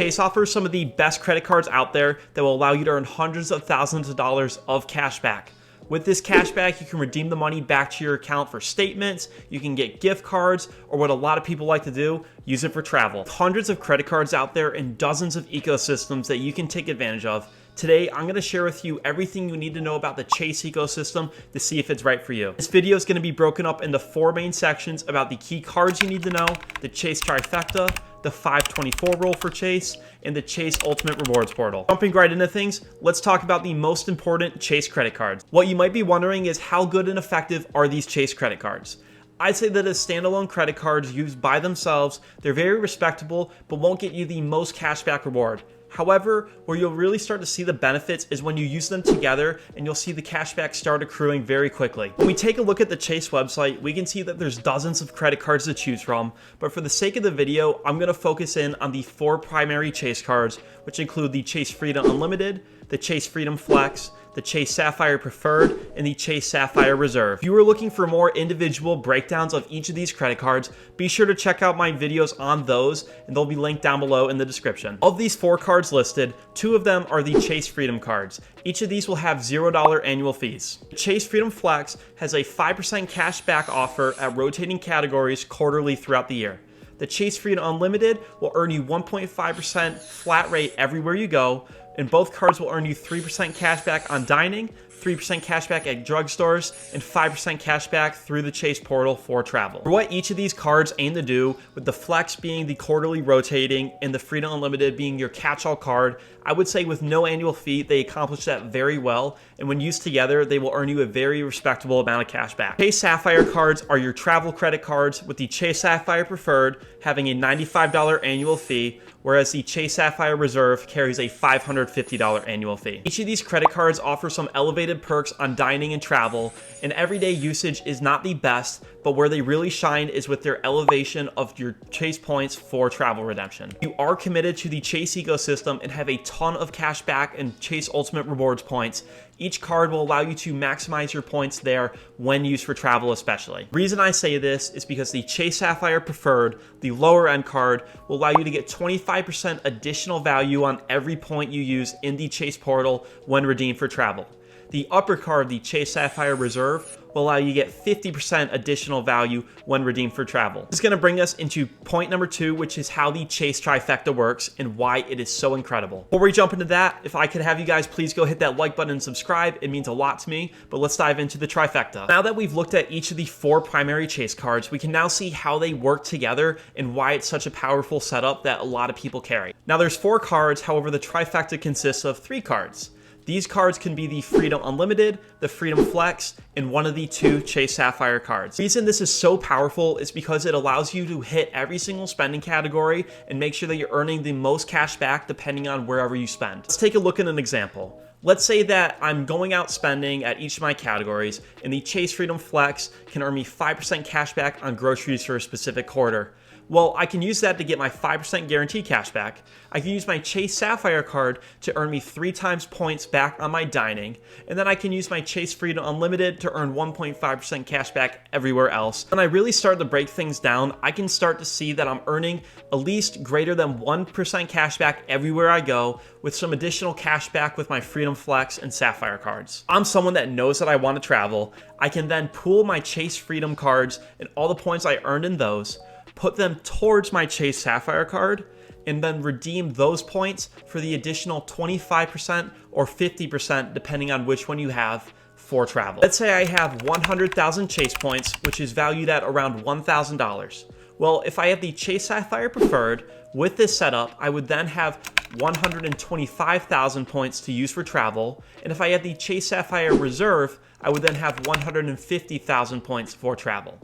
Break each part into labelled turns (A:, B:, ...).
A: Chase offers some of the best credit cards out there that will allow you to earn hundreds of thousands of dollars of cash back. With this cash back, you can redeem the money back to your account for statements, you can get gift cards, or what a lot of people like to do, use it for travel. Hundreds of credit cards out there and dozens of ecosystems that you can take advantage of. Today, I'm going to share with you everything you need to know about the Chase ecosystem to see if it's right for you. This video is going to be broken up into 4 main sections about the key cards you need to know, the Chase Trifecta, the 524 rule for Chase, and the Chase Ultimate Rewards Portal. Jumping right into things, let's talk about the most important Chase credit cards. What you might be wondering is how good and effective are these Chase credit cards? I'd say that as standalone credit cards used by themselves, they're very respectable, but won't get you the most cashback reward. However, where you'll really start to see the benefits is when you use them together and you'll see the cashback start accruing very quickly. When we take a look at the Chase website, we can see that there's dozens of credit cards to choose from, but for the sake of the video, I'm going to focus in on the 4 primary Chase cards, which include the Chase Freedom Unlimited, the Chase Freedom Flex, the Chase Sapphire Preferred, and the Chase Sapphire Reserve. If you are looking for more individual breakdowns of each of these credit cards, be sure to check out my videos on those, and they'll be linked down below in the description. Of these 4 cards listed, 2 of them are the Chase Freedom cards. Each of these will have $0 annual fees. The Chase Freedom Flex has a 5% cash back offer at rotating categories quarterly throughout the year. The Chase Freedom Unlimited will earn you 1.5% flat rate everywhere you go, and both cards will earn you 3% cash back on dining, 3% cash back at drugstores, and 5% cash back through the Chase portal for travel. For what each of these cards aim to do, with the Flex being the quarterly rotating and the Freedom Unlimited being your catch-all card, I would say with no annual fee, they accomplish that very well, and when used together, they will earn you a very respectable amount of cash back. Chase Sapphire cards are your travel credit cards, with the Chase Sapphire Preferred having a $95 annual fee, whereas the Chase Sapphire Reserve carries a $550 annual fee. Each of these credit cards offer some elevated perks on dining and travel, and everyday usage is not the best, but where they really shine is with their elevation of your Chase points for travel redemption. You are committed to the Chase ecosystem and have a ton of cash back and Chase Ultimate Rewards points. Each card will allow you to maximize your points there when used for travel especially. The reason I say this is because the Chase Sapphire Preferred, the lower end card, will allow you to get 25% additional value on every point you use in the Chase portal when redeemed for travel. The upper card, the Chase Sapphire Reserve, will allow you to get 50% additional value when redeemed for travel. This is going to bring us into point number 2, which is how the Chase Trifecta works and why it is so incredible. Before we jump into that, if I could have you guys please go hit that like button and subscribe, it means a lot to me, but let's dive into the Trifecta. Now that we've looked at each of the 4 primary Chase cards, we can now see how they work together and why it's such a powerful setup that a lot of people carry. Now there's 4 cards, however the Trifecta consists of 3 cards. These cards can be the Freedom Unlimited, the Freedom Flex, and one of the 2 Chase Sapphire cards. The reason this is so powerful is because it allows you to hit every single spending category and make sure that you're earning the most cash back depending on wherever you spend. Let's take a look at an example. Let's say that I'm going out spending at each of my categories, and the Chase Freedom Flex can earn me 5% cash back on groceries for a specific quarter. Well, I can use that to get my 5% guaranteed cash back. I can use my Chase Sapphire card to earn me 3 times points back on my dining. And then I can use my Chase Freedom Unlimited to earn 1.5% cash back everywhere else. When I really start to break things down, I can start to see that I'm earning at least greater than 1% cash back everywhere I go, with some additional cash back with my Freedom Flex and Sapphire cards. I'm someone that knows that I want to travel. I can then pool my Chase Freedom cards and all the points I earned in those, put them towards my Chase Sapphire card, and then redeem those points for the additional 25% or 50% depending on which one you have for travel. Let's say I have 100,000 Chase points, which is valued at around $1,000. Well, if I have the Chase Sapphire Preferred, with this setup, I would then have 125,000 points to use for travel, and if I had the Chase Sapphire Reserve, I would then have 150,000 points for travel.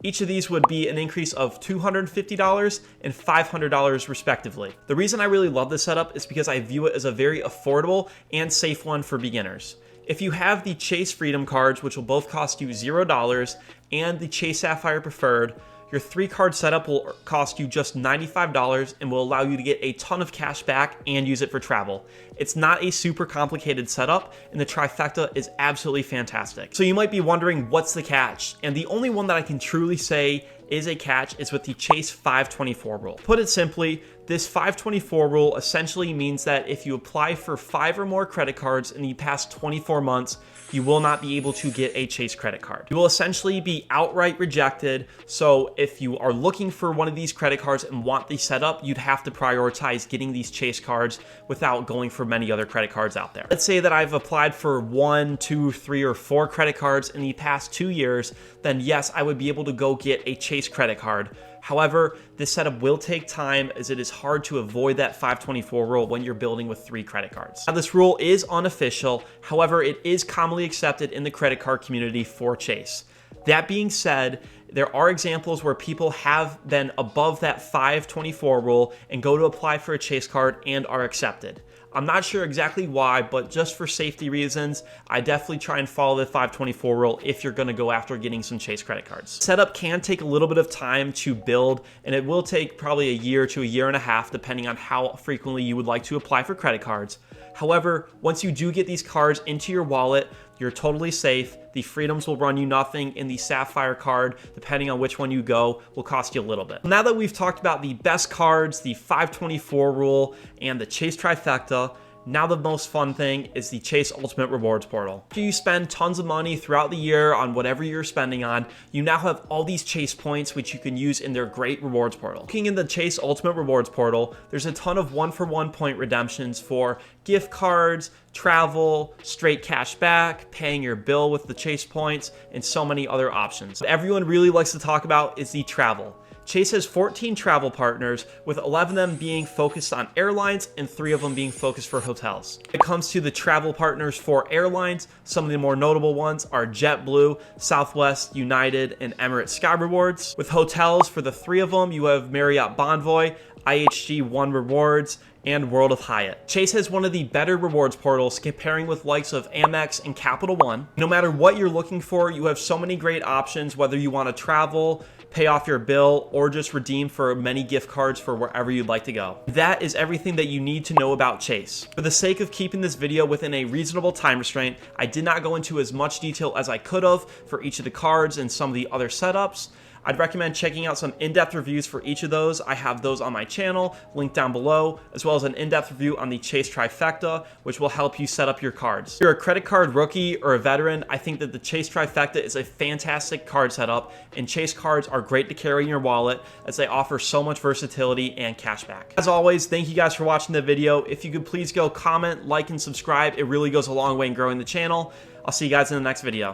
A: Each of these would be an increase of $250 and $500 respectively. The reason I really love this setup is because I view it as a very affordable and safe one for beginners. If you have the Chase Freedom cards, which will both cost you $0, and the Chase Sapphire Preferred, your 3-card setup will cost you just $95 and will allow you to get a ton of cash back and use it for travel. It's not a super complicated setup, and the Trifecta is absolutely fantastic. So you might be wondering, what's the catch? And the only one that I can truly say is a catch is with the Chase 524 rule. Put it simply, This 524 rule essentially means that if you apply for 5 or more credit cards in the past 24 months, you will not be able to get a Chase credit card. You will essentially be outright rejected. So if you are looking for one of these credit cards and want these set up, you'd have to prioritize getting these Chase cards without going for many other credit cards out there. Let's say that I've applied for 1, 2, 3, or 4 credit cards in the past 2 years, then yes, I would be able to go get a Chase credit card. However, this setup will take time as it is hard to avoid that 524 rule when you're building with 3 credit cards. Now, this rule is unofficial. However, it is commonly accepted in the credit card community for Chase. That being said, there are examples where people have been above that 524 rule and go to apply for a Chase card and are accepted. I'm not sure exactly why, but just for safety reasons, I definitely try and follow the 524 rule if you're going to go after getting some Chase credit cards. Setup can take a little bit of time to build, and it will take probably a year to a year and a half, depending on how frequently you would like to apply for credit cards. However, once you do get these cards into your wallet, you're totally safe. The Freedoms will run you nothing, and the Sapphire card, depending on which one you go, will cost you a little bit. Now that we've talked about the best cards, the 524 rule, and the Chase Trifecta, now the most fun thing is the Chase Ultimate Rewards Portal. After you spend tons of money throughout the year on whatever you're spending on, you now have all these Chase points which you can use in their great rewards portal. Looking in the Chase Ultimate Rewards Portal, there's a ton of 1-for-1 point redemptions for gift cards, travel, straight cash back, paying your bill with the Chase points, and so many other options. What everyone really likes to talk about is the travel. Chase has 14 travel partners, with 11 of them being focused on airlines and 3 of them being focused for hotels. When it comes to the travel partners for airlines, some of the more notable ones are JetBlue, Southwest, United, and Emirates Sky Rewards. With hotels, for the 3 of them, you have Marriott Bonvoy, IHG One Rewards, and World of Hyatt. Chase has one of the better rewards portals comparing with likes of Amex and Capital One. No matter what you're looking for, you have so many great options, whether you want to travel, pay off your bill, or just redeem for many gift cards for wherever you'd like to go. That is everything that you need to know about Chase. For the sake of keeping this video within a reasonable time restraint, I did not go into as much detail as I could have for each of the cards and some of the other setups. I'd recommend checking out some in-depth reviews for each of those. I have those on my channel, linked down below, as well as an in-depth review on the Chase Trifecta, which will help you set up your cards. If you're a credit card rookie or a veteran, I think that the Chase Trifecta is a fantastic card setup, and Chase cards are great to carry in your wallet as they offer so much versatility and cashback. As always, thank you guys for watching the video. If you could please go comment, like, and subscribe, it really goes a long way in growing the channel. I'll see you guys in the next video.